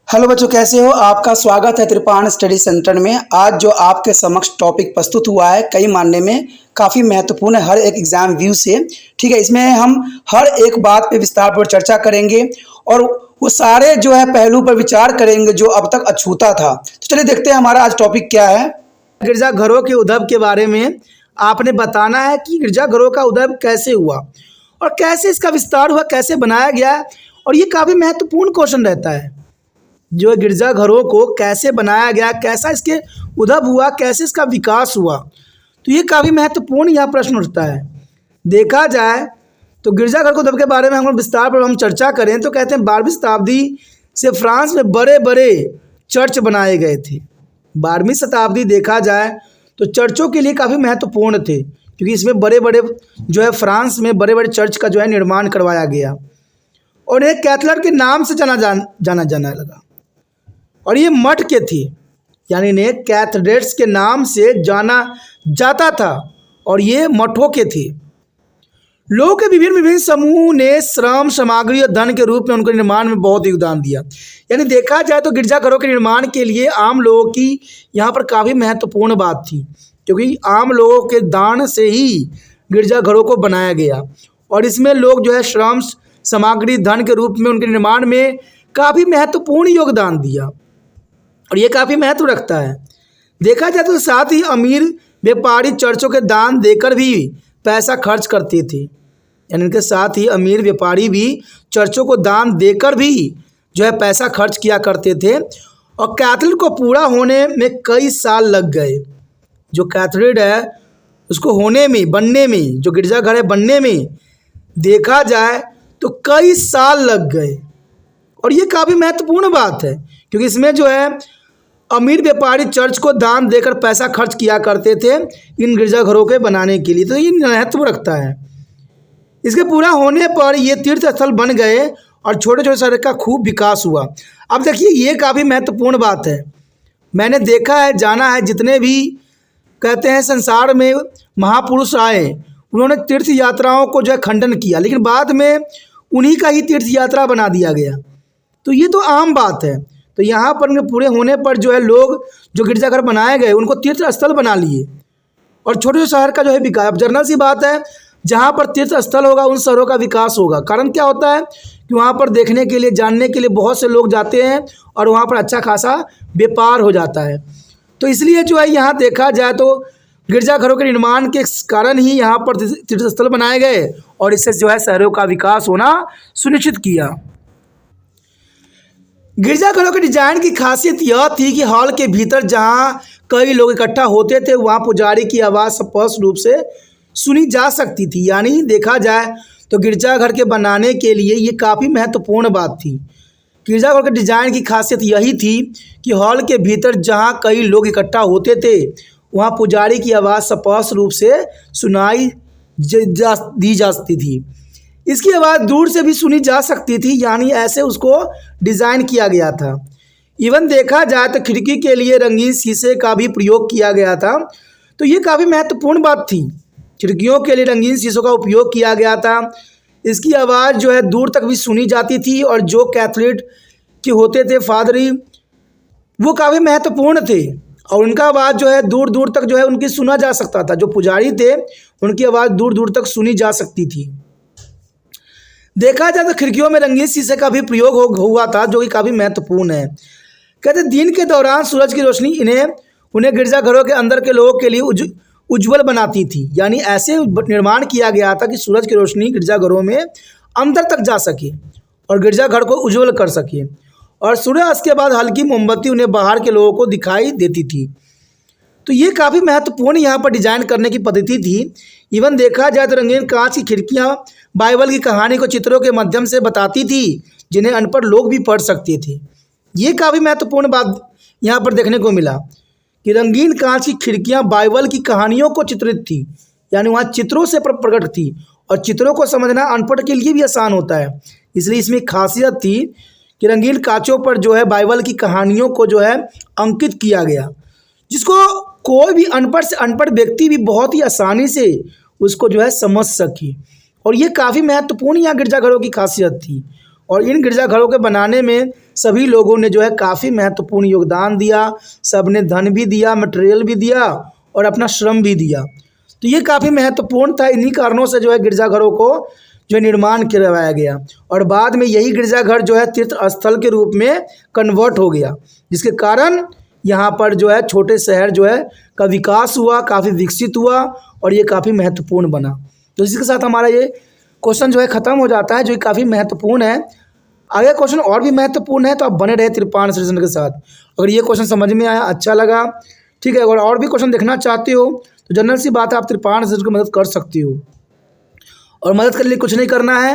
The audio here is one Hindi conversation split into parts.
हेलो बच्चों, कैसे हो? आपका स्वागत है त्रिपाण स्टडी सेंटर में। आज जो आपके समक्ष टॉपिक प्रस्तुत हुआ है कई मानने में काफ़ी महत्वपूर्ण है हर एक एग्जाम व्यू से। ठीक है, इसमें हम हर एक बात पे विस्तारपूर्वक चर्चा करेंगे और वो सारे जो है पहलू पर विचार करेंगे जो अब तक अछूता था। तो चलिए देखते हैं हमारा आज टॉपिक क्या है। गिरजाघरों के उद्भव के बारे में आपने बताना है कि गिरजाघरों का उद्भव कैसे हुआ और कैसे इसका विस्तार हुआ, कैसे बनाया गया। और ये काफ़ी महत्वपूर्ण क्वेश्चन रहता है, जो गिरजाघरों को कैसे बनाया गया, कैसा इसके उद्भव हुआ, कैसे इसका विकास हुआ। तो ये काफ़ी महत्वपूर्ण यह प्रश्न उठता है। देखा जाए तो गिरजाघर के उद्भव के बारे में हम विस्तार पर हम चर्चा करें तो कहते हैं 12वीं शताब्दी से फ्रांस में बड़े बड़े चर्च बनाए गए थे। 12वीं शताब्दी देखा जाए तो चर्चों के लिए काफ़ी महत्वपूर्ण थे, क्योंकि इसमें बड़े बड़े जो है फ्रांस में बड़े बड़े चर्च का जो है निर्माण करवाया गया और एक कैथलर के नाम से जाना लगा। और ये मठ के थी, यानी इन्हें कैथेड्रल्स के नाम से जाना जाता था और ये मठों के थे। लोगों के विभिन्न समूह ने श्रम, सामग्री और धन के रूप में उनके निर्माण में बहुत योगदान दिया। यानी देखा जाए तो गिरजाघरों के निर्माण के लिए आम लोगों की यहाँ पर काफ़ी महत्वपूर्ण बात थी, क्योंकि आम लोगों के दान से ही गिरजाघरों को बनाया गया और इसमें लोग जो है श्रम, सामग्री, धन के रूप में उनके निर्माण में काफ़ी महत्वपूर्ण योगदान दिया और ये काफ़ी महत्व रखता है। देखा जाए तो साथ ही अमीर व्यापारी चर्चों के दान देकर भी पैसा खर्च करते थे। यानी इनके साथ ही अमीर व्यापारी भी चर्चों को दान देकर भी जो है पैसा खर्च किया करते थे और कैथेड्रल को पूरा होने में कई साल लग गए। जो कैथेड्रल है उसको होने में, बनने में, जो गिरजाघर है बनने में देखा जाए तो कई साल लग गए। और ये काफ़ी महत्वपूर्ण बात है, क्योंकि इसमें जो है अमीर व्यापारी चर्च को दान देकर पैसा खर्च किया करते थे इन गिरजाघरों के बनाने के लिए, तो ये महत्व रखता है। इसके पूरा होने पर ये तीर्थ स्थल बन गए और छोटे छोटे शहर का खूब विकास हुआ। अब देखिए, ये काफ़ी महत्वपूर्ण बात है। मैंने देखा है, जाना है, जितने भी कहते हैं संसार में महापुरुष आए उन्होंने तीर्थ यात्राओं को जो है खंडन किया, लेकिन बाद में उन्हीं का ही तीर्थ यात्रा बना दिया गया। तो ये तो आम बात है। तो यहाँ पर उनके पूरे होने पर जो है लोग जो गिरजाघर बनाए गए उनको तीर्थ स्थल बना लिए और छोटे छोटे शहर का जो है विकास। अब जनरल सी बात है, जहाँ पर तीर्थ स्थल होगा उन शहरों का विकास होगा। कारण क्या होता है कि वहाँ पर देखने के लिए, जानने के लिए बहुत से लोग जाते हैं और वहाँ पर अच्छा खासा व्यापार हो जाता है। तो इसलिए जो है यहाँ देखा जाए तो गिरजाघरों के निर्माण के कारण ही यहाँ पर तीर्थ स्थल बनाए गए और इससे जो है शहरों का विकास होना सुनिश्चित किया। गिरजाघरों के डिजाइन की खासियत यह थी कि हॉल के भीतर जहां कई लोग इकट्ठा होते थे वहां पुजारी की आवाज़ स्पष्ट रूप से सुनी जा सकती थी। यानी देखा जाए तो गिरजाघर के बनाने के लिए ये काफ़ी महत्वपूर्ण बात थी। गिरजाघर के डिजाइन की खासियत यही थी कि हॉल के भीतर जहां कई लोग इकट्ठा होते थे वहां पुजारी की आवाज़ स्पष्ट रूप से सुनाई दी जाती थी। इसकी आवाज़ दूर से भी सुनी जा सकती थी, यानी ऐसे उसको डिज़ाइन किया गया था। इवन देखा जाए तो खिड़की के लिए रंगीन शीशे का भी प्रयोग किया गया था। तो ये काफ़ी महत्वपूर्ण बात थी, खिड़कियों के लिए रंगीन शीशों का उपयोग किया गया था। इसकी आवाज़ जो है दूर तक भी सुनी जाती थी और जो कैथोलिक के होते थे फादरी, वो काफ़ी महत्वपूर्ण थे और उनका आवाज़ जो है दूर दूर तक जो है उनकी सुना जा सकता था। जो पुजारी थे उनकी आवाज़ दूर दूर तक सुनी जा सकती थी। देखा जाए तो खिड़कियों में रंगीन शीशे का भी प्रयोग हुआ था, जो कि काफ़ी महत्वपूर्ण है। कहते दिन के दौरान सूरज की रोशनी उन्हें गिरजाघरों के अंदर के लोगों के लिए उज्ज्वल बनाती थी। यानी ऐसे निर्माण किया गया था कि सूरज की रोशनी गिरजाघरों में अंदर तक जा सके और गिरजाघर को उज्ज्वल कर सके और सूर्यास्त के बाद हल्की मोमबत्ती उन्हें बाहर के लोगों को दिखाई देती थी। तो ये काफ़ी महत्वपूर्ण यहाँ पर डिज़ाइन करने की पद्धति थी। इवन देखा जाए तो रंगीन कांच की खिड़कियाँ बाइबल की कहानी को चित्रों के माध्यम से बताती थी, जिन्हें अनपढ़ लोग भी पढ़ सकते थे। ये काफ़ी महत्वपूर्ण बात यहाँ पर देखने को मिला कि रंगीन कांच की खिड़कियाँ बाइबल की कहानियों को चित्रित थी, यानी वहाँ चित्रों से प्रकट थी और चित्रों को समझना अनपढ़ के लिए भी आसान होता है। इसलिए इसमें खासियत थी कि रंगीन कांचों पर जो है बाइबल की कहानियों को जो है अंकित किया गया, जिसको कोई भी अनपढ़ से अनपढ़ व्यक्ति भी बहुत ही आसानी से उसको जो है समझ सके। और ये काफ़ी महत्वपूर्ण यहाँ गिरजाघरों की खासियत थी। और इन गिरजाघरों के बनाने में सभी लोगों ने जो है काफ़ी महत्वपूर्ण योगदान दिया। सब ने धन भी दिया, मटेरियल भी दिया और अपना श्रम भी दिया। तो ये काफ़ी महत्वपूर्ण था। इन्हीं कारणों से जो है गिरजाघरों को जो निर्माण करवाया गया और बाद में यही गिरजाघर जो है तीर्थ स्थल के रूप में कन्वर्ट हो गया, जिसके कारण यहाँ पर जो है छोटे शहर जो है का विकास हुआ, काफ़ी विकसित हुआ और ये काफ़ी महत्वपूर्ण बना। तो इसी के साथ हमारा ये क्वेश्चन जो है ख़त्म हो जाता है, जो काफ़ी महत्वपूर्ण है। आगे क्वेश्चन और भी महत्वपूर्ण है, तो आप बने रहे त्रिपाण स्टेशन के साथ। अगर ये क्वेश्चन समझ में आया, अच्छा लगा, ठीक है, अगर और भी क्वेश्चन देखना चाहते हो तो जनरल सी बात है, आप त्रिपाण स्टेशन की मदद कर सकती हो। और मदद करने के लिए कुछ नहीं करना है,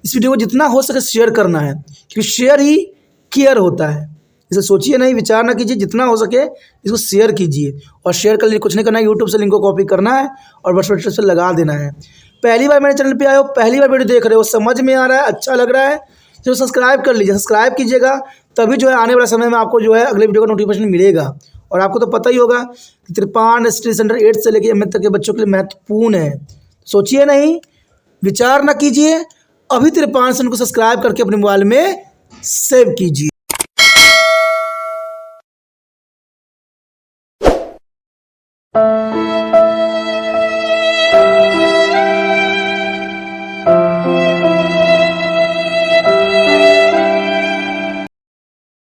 इस वीडियो को जितना हो सके शेयर करना है, क्योंकि शेयर ही केयर होता है। इसे सोचिए नहीं, विचार ना कीजिए, जितना हो सके इसको शेयर कीजिए। और शेयर करने के लिए कुछ नहीं करना है, यूट्यूब से लिंक को कॉपी करना है और बस से लगा देना है। पहली बार मेरे चैनल पे आए हो, पहली बार वीडियो देख रहे हो, समझ में आ रहा है, अच्छा लग रहा है तो सब्सक्राइब कर लीजिए। सब्सक्राइब कीजिएगा, तभी जो है आने वाला समय में आपको जो है अगले वीडियो का नोटिफिकेशन मिलेगा। और आपको तो पता ही होगा कि त्रिपाण स्टडी सेंटर 8 से लेकर एमए तक के बच्चों के लिए महत्वपूर्ण है। सोचिए नहीं, विचार ना कीजिए, अभी त्रिपाण सेंटर को सब्सक्राइब करके अपने मोबाइल में सेव कीजिए।